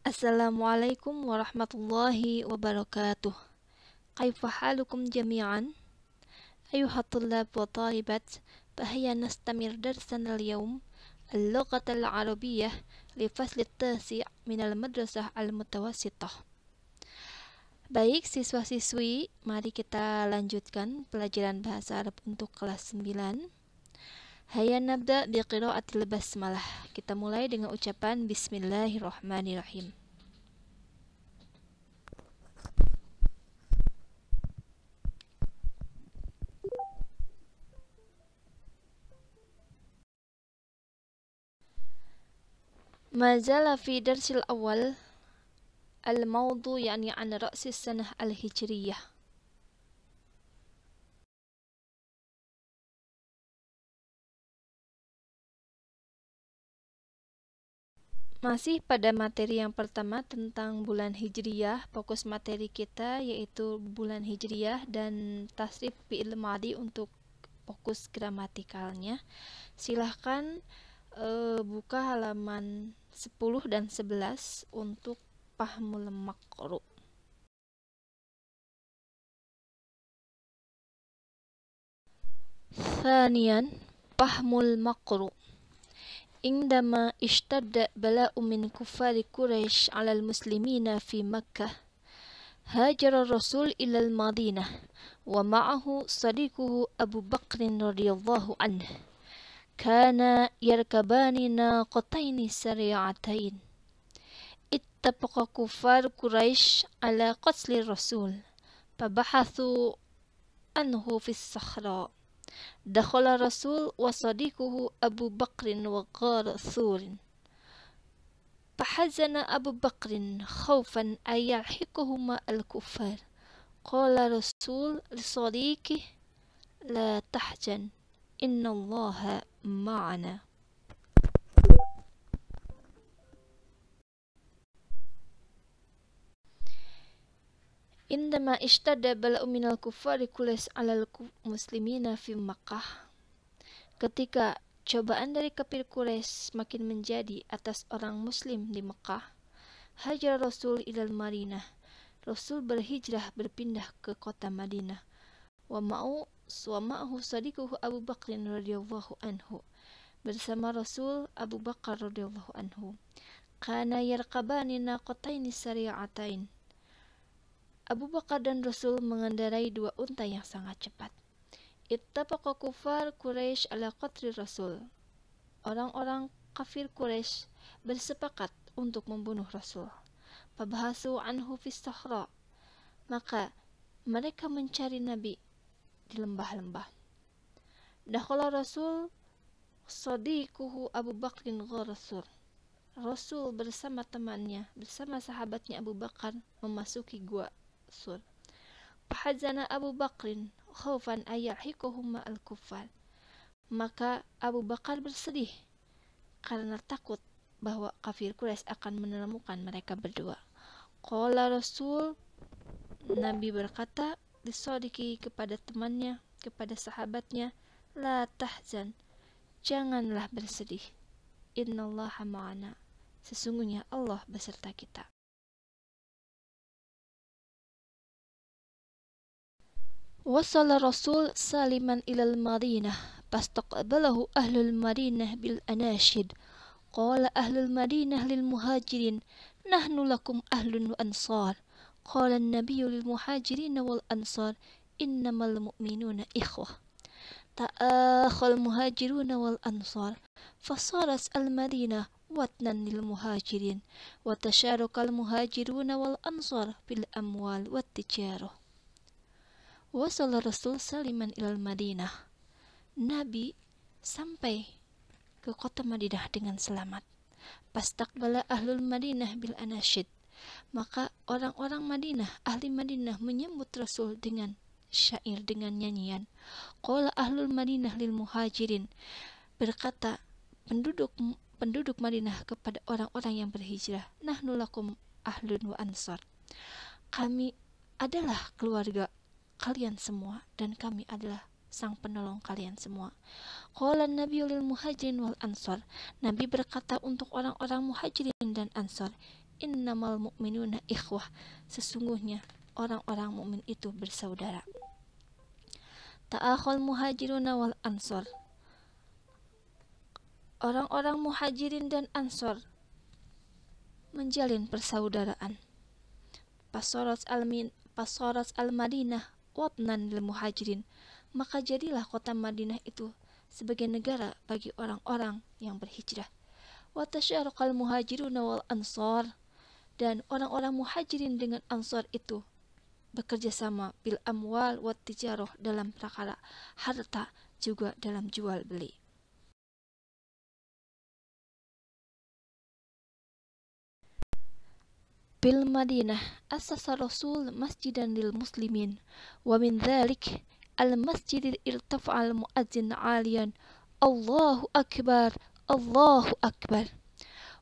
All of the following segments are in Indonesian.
Assalamualaikum warahmatullahi wabarakatuh. Kaifa halukum jami'an? Ayuha tullab wa talibat, fahayya nastamir darsana al-yawm اللغة العربية لفصل التاسع من المدرسة المتوسطة. Baik siswa-siswi, mari kita lanjutkan pelajaran bahasa Arab untuk kelas 9. Hayya nabda biqira'atil basmalah. Kita mulai dengan ucapan Bismillahirrahmanirrahim. ما زال في درس الأول الموضوع يعني عن رأس السنة الهجرية. Masih pada materi yang pertama tentang bulan Hijriyah, fokus materi kita yaitu bulan Hijriyah dan tasrif fi'il madhi untuk fokus gramatikalnya. Silahkan buka halaman 10 dan 11 untuk Fahmul Maqru. Thaniyan, Fahmul Maqru. عندما اشتد بلاء من كفار قريش على المسلمين في مكة هاجر الرسول إلى المدينة ومعه صديقه أبو بكر رضي الله عنه كانا يركبان ناقتين سريعتين اتفق كفار قريش على قتل الرسول فبحثوا عنه في الصحراء دخل الرسول وصديقه أبو بكر وغار ثور فحزن أبو بكر خوفا أن يلحقهما الكفار قال الرسول لصديقه لا تحزن إن الله معنا. Indama ishtadda bala'u minal kuffari kulis alal muslimina fi Makkah. Ketika cobaan dari kafir Quraisy semakin menjadi atas orang muslim di Makkah, hajar Rasul ilal Madinah. Rasul berhijrah berpindah ke kota Madinah. Wa ma'ahu sadiquhu Abu Bakr radhiyallahu anhu. Bersama Rasul Abu Bakar radhiyallahu anhu. Kana yarqabani naqataini sari'atain. Abu Bakar dan Rasul mengendarai dua unta yang sangat cepat. Ittafaqa kufar Quraisy ala qatli Rasul. Orang-orang kafir Quraisy bersepakat untuk membunuh Rasul. Fabahasu anhu fis sahra. Maka mereka mencari Nabi di lembah-lembah. Dakhala Rasul sadiquhu Abu Bakrin gharasul. Rasul bersama temannya, bersama sahabatnya Abu Bakar memasuki gua Sur. Fahazana Abu Bakrin khaufan ayyahiquhuma al-kuffar. Maka Abu Bakar bersedih karena takut bahwa kafir Quraisy akan menemukan mereka berdua. Qala Rasul, Nabi berkata disodiki kepada temannya, kepada sahabatnya, la tahzan, janganlah bersedih. Innallaha ma'ana, sesungguhnya Allah beserta kita. وصل الرسول سالما إلى المدينة فاستقبله أهل المدينة بالأناشد قال أهل المدينة للمهاجرين نحن لكم أهل وأنصار قال النبي للمهاجرين والأنصار إنما المؤمنون إخوة تآخى المهاجرون والأنصار فصارت المدينة وطنا للمهاجرين وتشارك المهاجرون والأنصار في الأموال والتجارة. Wasal Rasul saliman ilal Madinah. Nabi sampai ke kota Madinah dengan selamat. Pastaqbala ahlul Madinah bil anasyid. Maka orang-orang Madinah, ahli Madinah menyambut Rasul dengan syair, dengan nyanyian. Qala ahlul Madinah lil muhajirin. Berkata penduduk Madinah kepada orang-orang yang berhijrah, nahnu lakum ahlun wa ansar. Kami adalah keluarga kalian semua dan kami adalah sang penolong kalian semua. Qala Nabi lil muhajirin wal ansar. Nabi berkata untuk orang-orang muhajirin dan ansar, innamal mu'minuna ikhwah, sesungguhnya orang-orang mukmin itu bersaudara. Ta'akhul muhajiruna wal ansor, orang-orang muhajirin dan ansor menjalin persaudaraan. Pasoras al-Madinah watnan lil muhajirin, maka jadilah kota Madinah itu sebagai negara bagi orang-orang yang berhijrah. Wa tasyarakal muhajiruna wal ansor, dan orang-orang muhajirin dengan ansor itu bekerja sama bil amwal wat tijarah, dalam perkara harta juga dalam jual beli. Bil Madinah asasa Rasul masjidan lil muslimin, wa min dzalik al masjid irtafa'al muadzin 'aliyan Allahu akbar Allahu akbar.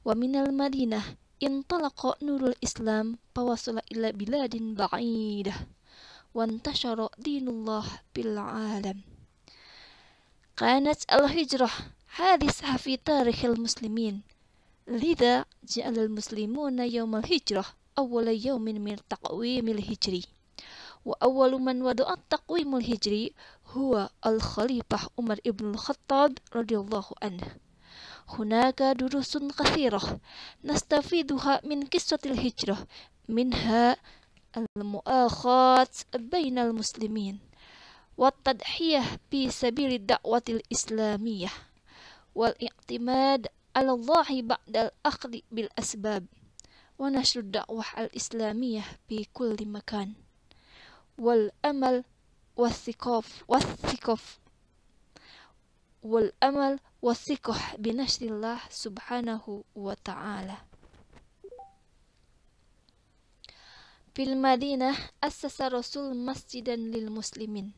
Wa minal Madinah intalaqa nurul Islam fawasala ila biladin ba'idah wa intashara dinullah bil 'alam. Kanat al-hijrah hadisah fi tarikhil muslimin, lidha ja'al al-muslimuna yawm al-hijrah awwala yawmin min taqwimil hijri, wa awwalu man wada'a taqwimul hijri huwa al-khalifah Umar ibn al-Khattab radhiyallahu anhu. Hunaka durusun kathirah nastafiduha min qissatil hijrah, minha al-mu'akhat bainal muslimin wa tadhiyah fi sabilid da'watil islamiyah wal i'timad ala Allah ba'dal akhdi bil asbab wa nashr da'wah al-islamiyah fi kulli makan wal amal wathiqaf wal amal wathiqah bi nashrillah subhanahu wa ta'ala. Fil Madinah assasa Rasul masjidan lil muslimin,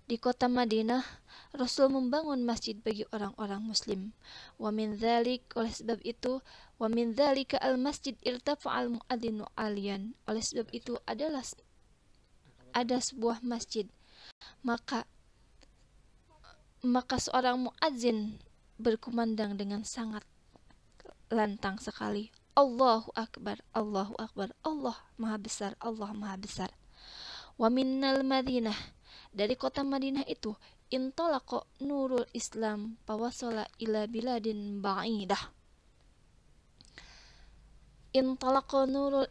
di kota Madinah Rasul membangun masjid bagi orang-orang muslim. Wa min dzalik, oleh sebab itu, wa min dzalika al masjid irtafa'al muadzinu 'aliyan, oleh sebab itu ada sebuah masjid, maka seorang muadzin berkumandang dengan sangat lantang sekali, Allahu akbar Allahu akbar, Allah maha besar Allah maha besar. Wa minnal Madinah, dari kota Madinah itu, intalaqa nurul Islam fawasala ila biladin ba'idah. Intalaqa nurul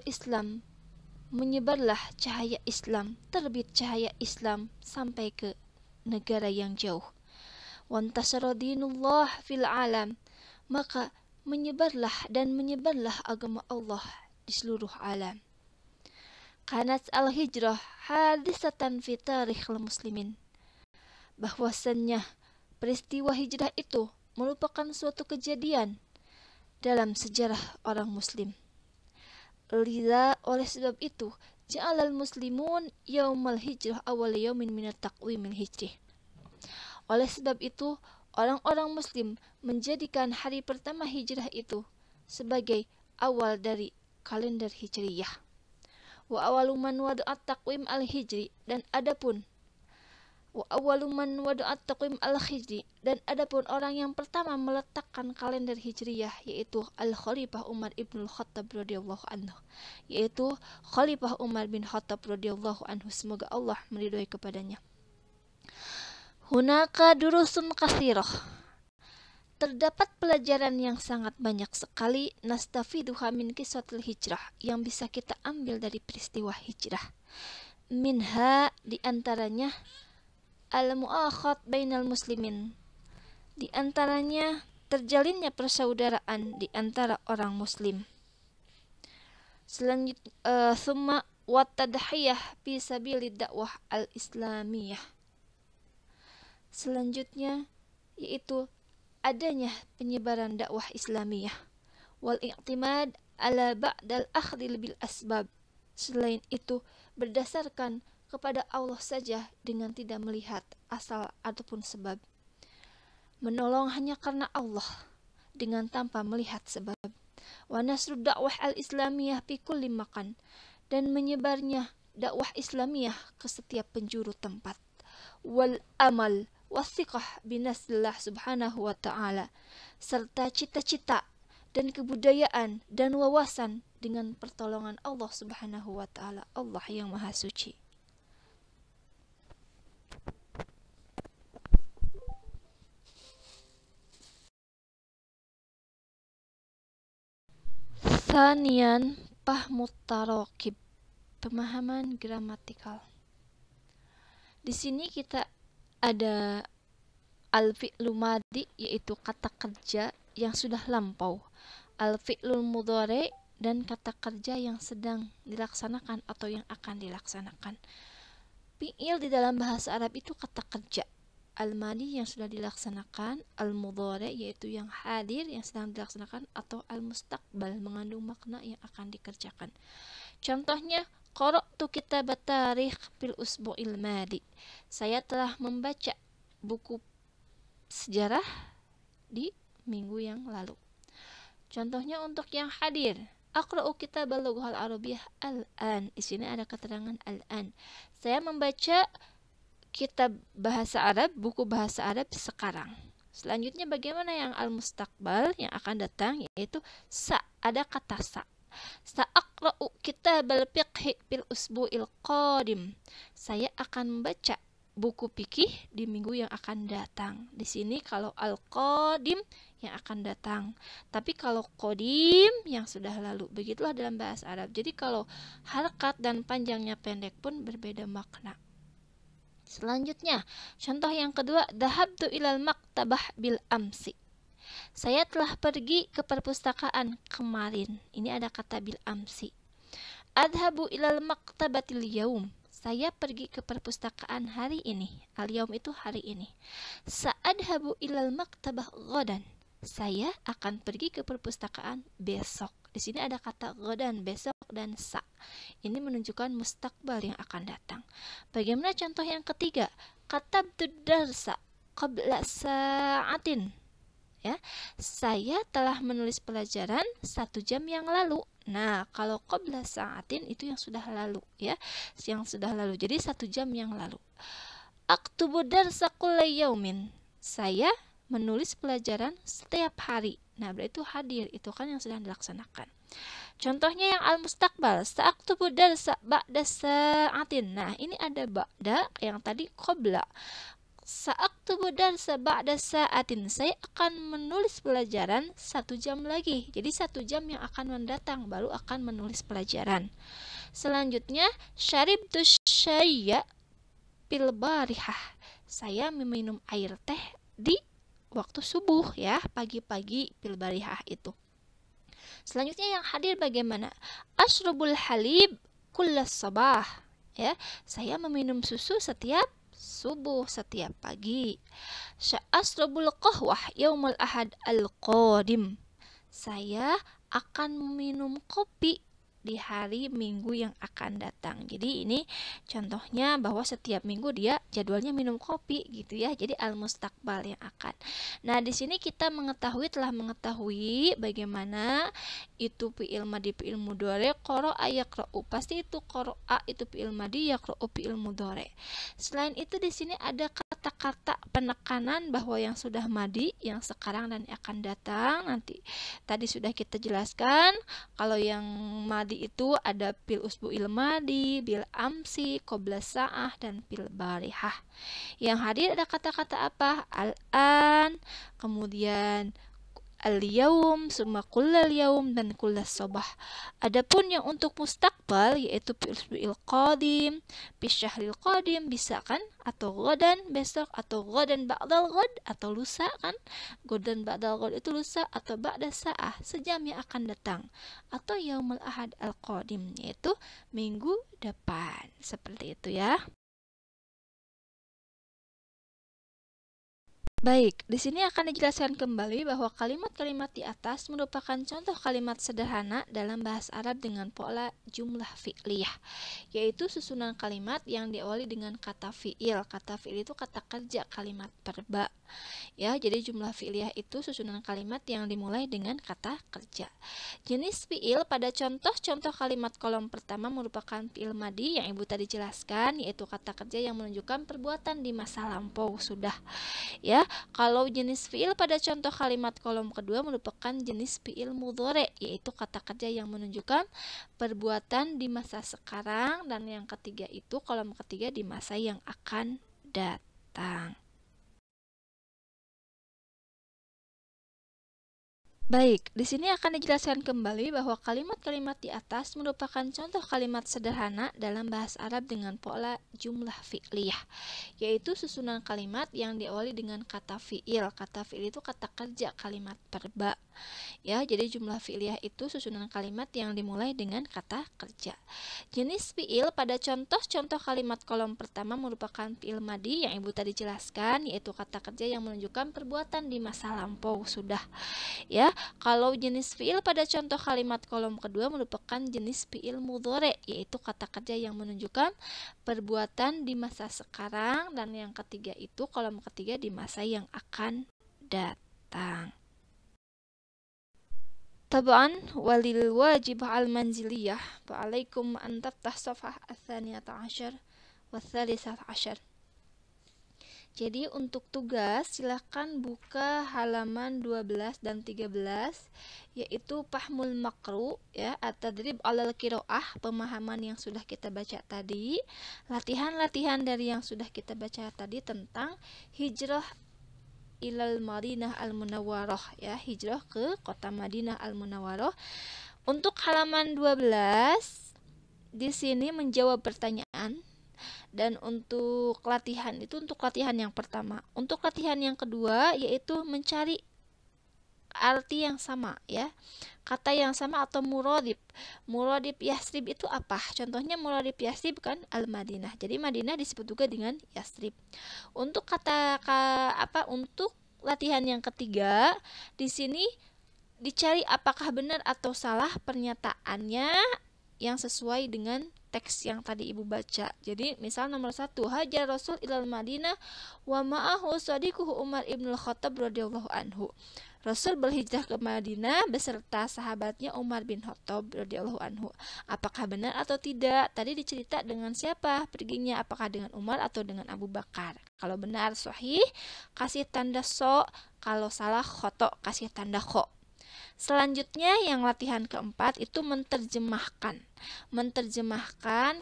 Islam, menyebarlah cahaya Islam, terbit cahaya Islam sampai ke negara yang jauh. Wantasara dinullah fil alam, maka menyebarlah agama Allah di seluruh alam. Kanat al-hijrah hadisatan fi tarikhil muslimin, bahwasannya peristiwa hijrah itu merupakan suatu kejadian dalam sejarah orang muslim. Lidha, oleh sebab itu, ja'alal muslimun yaumal hijrah awal yaumin minat taqwimil hijrih. Oleh sebab itu, orang-orang muslim menjadikan hari pertama hijrah itu sebagai awal dari kalender hijriyah. Wa awaluman wada'at taqwim al-hijri, dan adapun orang yang pertama meletakkan kalender hijriyah yaitu Al-Khalifah Umar ibn al-Khattab radhiyallahu anhu, yaitu Khalifah Umar bin Khattab radhiyallahu anhu, semoga Allah meridhai kepadanya. Hunaka durusun katsirah, terdapat pelajaran yang sangat banyak sekali, nastafiduha min qissatil hijrah, yang bisa kita ambil dari peristiwa hijrah. Minha, di antaranya, al-mu'akhat bainal muslimin, di antaranya terjalinnya persaudaraan di antara orang muslim. Summa wa tadhiyah fi sabilid da'wah al-islamiyah, selanjutnya yaitu adanya penyebaran dakwah Islamiyah, wal i'timad ala ba'dal akhdil bil asbab, selain itu berdasarkan kepada Allah saja dengan tidak melihat asal ataupun sebab, menolong hanya karena Allah dengan tanpa melihat sebab. Wa nasrud dakwah al-islamiyah fi kulli makan, dan menyebarnya dakwah Islamiyah ke setiap penjuru tempat. Wal amal wathiqah binasrillah subhanahu wa ta'ala, serta cita-cita dan kebudayaan dan wawasan dengan pertolongan Allah Subhanahu wa taala, Allah yang Maha Suci. Sanian fahmut taraqib, pemahaman gramatikal. Di sini kita ada al-fi'lu madi, yaitu kata kerja yang sudah lampau, al-fi'lul mudhari, dan kata kerja yang sedang dilaksanakan atau yang akan dilaksanakan. Fi'il di dalam bahasa Arab itu kata kerja. Al-madi yang sudah dilaksanakan, al-mudhari yaitu yang hadir yang sedang dilaksanakan, atau al-mustaqbal mengandung makna yang akan dikerjakan. Contohnya, qara'tu kitab tarikh fil usbu'il madi. Saya telah membaca buku sejarah di minggu yang lalu. Contohnya untuk yang hadir, aqra'u kitab al-lughah al-arabiyyah al-an. Di sini ada keterangan al-an. Saya membaca kitab bahasa Arab, buku bahasa Arab sekarang. Selanjutnya bagaimana yang al-mustaqbal yang akan datang, yaitu sa, ada kata sa. Sa'aqra'u kitab al-fiqh fil usbu'il qadim. Saya akan membaca buku fikih di minggu yang akan datang. Di sini kalau al-qadim yang akan datang, tapi kalau qadim yang sudah lalu. Begitulah dalam bahasa Arab. Jadi kalau harakat dan panjangnya pendek pun berbeda makna. Selanjutnya, contoh yang kedua, dhahabtu ilal maktabah bil amsi. Saya telah pergi ke perpustakaan kemarin. Ini ada kata bil amsi. Adhabu ilal maktabatil yaum. Saya pergi ke perpustakaan hari ini. Al-yaum itu hari ini. Sa'adhabu ilal maktabah ghadan. Saya akan pergi ke perpustakaan besok. Di sini ada kata ghadan, besok, dan sa. Ini menunjukkan mustaqbal yang akan datang. Bagaimana contoh yang ketiga? Katabtu darsa qabla sa'atin. Ya, saya telah menulis pelajaran 1 jam yang lalu. Nah, kalau qabla sa'atin itu yang sudah lalu, ya, yang sudah lalu. Jadi 1 jam yang lalu. Aktubu darsa kulla yaumin. Saya menulis pelajaran setiap hari. Nah, berarti itu hadir, itu kan yang sedang dilaksanakan. Contohnya yang al-mustaqbal, sa'aktubu darsa ba'da sa'atin. Nah, ini ada ba'da, yang tadi qabla. Sa'aktubu darsa ba'da sa'atin. Saya akan menulis pelajaran 1 jam lagi. Jadi 1 jam yang akan mendatang baru akan menulis pelajaran. Selanjutnya, syaribtu syayya fil barihah. Saya meminum air teh di waktu subuh, ya, pagi-pagi, fil barihah itu. Selanjutnya yang hadir bagaimana? Ashrubul halib kullas sabah. Ya, saya meminum susu setiap subuh, setiap pagi. Ashrubul qahwah yaumul ahad al-qadim. Saya akan meminum kopi di hari Minggu yang akan datang. Jadi ini contohnya bahwa setiap minggu dia jadwalnya minum kopi gitu ya. Jadi al-mustaqbal yang akan. Nah, di sini kita telah mengetahui bagaimana itu fi'il madi, fi'il mudhari, qara'a yaqra'u. Pasti itu qara'a itu fi'il madi, yaqra'u fi'il mudhari. Selain itu di sini ada kata-kata penekanan bahwa yang sudah madi, yang sekarang dan yang akan datang nanti. Tadi sudah kita jelaskan kalau yang madi itu ada fil usbu'il madi, bil amsi, qabla sa'ah, dan fil barihah. Yang hadir ada kata-kata apa? Al-an, kemudian al-yaum, summa kullal yaum, dan kullas sabah. Adapun yang untuk mustaqbal yaitu fi'il qadim, fi syahril qadim bisa kan, atau ghadan besok, atau ghadan ba'dal ghad, atau lusa kan. Ghadan ba'dal ghad itu lusa, atau ba'da sa'ah sejam yang akan datang, atau yaumul ahad al-qadim yaitu minggu depan. Seperti itu ya. Baik, di sini akan dijelaskan kembali bahwa kalimat-kalimat di atas merupakan contoh kalimat sederhana dalam bahasa Arab dengan pola jumlah fi'liyah, yaitu susunan kalimat yang diawali dengan kata fi'il. Kata fi'il itu kata kerja, kalimat verba. Ya, jadi jumlah fi'liyah itu susunan kalimat yang dimulai dengan kata kerja. Jenis fi'il pada contoh-contoh kalimat kolom pertama merupakan fi'il madi yang Ibu tadi jelaskan, yaitu kata kerja yang menunjukkan perbuatan di masa lampau sudah. Ya, kalau jenis fiil pada contoh kalimat kolom kedua merupakan jenis fiil mudhari, yaitu kata kerja yang menunjukkan perbuatan di masa sekarang, dan yang ketiga itu kolom ketiga di masa yang akan datang. Baik, di sini akan dijelaskan kembali bahwa kalimat-kalimat di atas merupakan contoh kalimat sederhana dalam bahasa Arab dengan pola jumlah fi'liyah, yaitu susunan kalimat yang diawali dengan kata fi'il. Kata fi'il itu kata kerja, kalimat verba. Ya, jadi jumlah fi'liyah itu susunan kalimat yang dimulai dengan kata kerja. Jenis fi'il pada contoh-contoh kalimat kolom pertama merupakan fi'il madi yang Ibu tadi jelaskan, yaitu kata kerja yang menunjukkan perbuatan di masa lampau sudah. Ya, kalau jenis fi'il pada contoh kalimat kolom kedua merupakan jenis fi'il mudhari, yaitu kata kerja yang menunjukkan perbuatan di masa sekarang, dan yang ketiga itu kolom ketiga di masa yang akan datang. Tab'an walil wajib al manziliyah fa'alaikum an taftah safhah ats-tsaniyata 'asyar wa ats-tsalisata 'asyar. Jadi untuk tugas silahkan buka halaman 12 dan 13, yaitu Fahmul Maqru, ya, at-tadrib 'alal qiraah, pemahaman yang sudah kita baca tadi, latihan-latihan dari yang sudah kita baca tadi tentang hijrah ilal Madinah al-Munawwarah, ya, hijrah ke kota Madinah al-Munawwarah. Untuk halaman 12 di sini menjawab pertanyaan. Dan untuk latihan itu untuk latihan yang pertama. Untuk latihan yang kedua yaitu mencari arti yang sama, ya. Kata yang sama atau muradib. Muradib Yasrib itu apa? Contohnya muradib Yasrib kan Al-Madinah. Jadi Madinah disebut juga dengan Yasrib. Untuk untuk latihan yang ketiga di sini dicari apakah benar atau salah pernyataannya yang sesuai dengan teks yang tadi Ibu baca. Jadi misal nomor 1, hajar Rasul ilal Madinah wa ma'ahu sadiquhu Umar ibnul Khattab radhiyallahu anhu. Rasul berhijrah ke Madinah beserta sahabatnya Umar bin Khattab radhiyallahu anhu. Apakah benar atau tidak? Tadi dicerita dengan siapa perginya? Apakah dengan Umar atau dengan Abu Bakar? Kalau benar sahih, kasih tanda so. Kalau salah khoto, kasih tanda kho. Selanjutnya yang latihan keempat itu menerjemahkan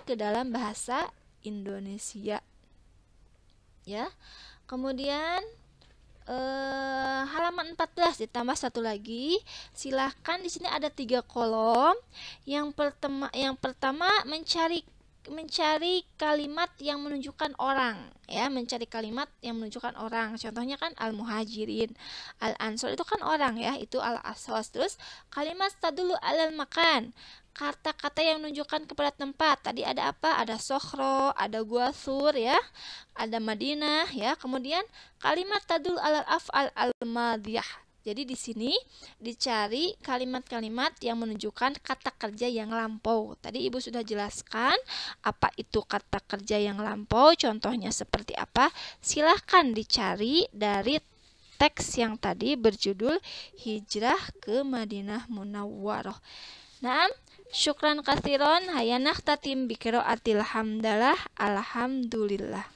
ke dalam bahasa Indonesia, ya. Kemudian halaman 14 ditambah satu lagi, silahkan di sini ada 3 kolom. Yang pertama mencari kalimat yang menunjukkan orang, ya, mencari kalimat yang menunjukkan orang. Contohnya kan al-muhajirin, al-ansor itu kan orang, ya, itu al-aswas. Terus kalimat tadulu alal makan, kata-kata yang menunjukkan kepada tempat. Tadi ada apa? Ada Sokhro, ada Guasur, ya, ada Madinah, ya. Kemudian kalimat tadulu alal af'al al-madiyah. Jadi di sini dicari kalimat-kalimat yang menunjukkan kata kerja yang lampau. Tadi Ibu sudah jelaskan apa itu kata kerja yang lampau, contohnya seperti apa. Silahkan dicari dari teks yang tadi berjudul Hijrah ke Madinah Munawwarah. Nah, syukran katsiron, hayanah tatim bi qiraatil hamdalah, alhamdulillah.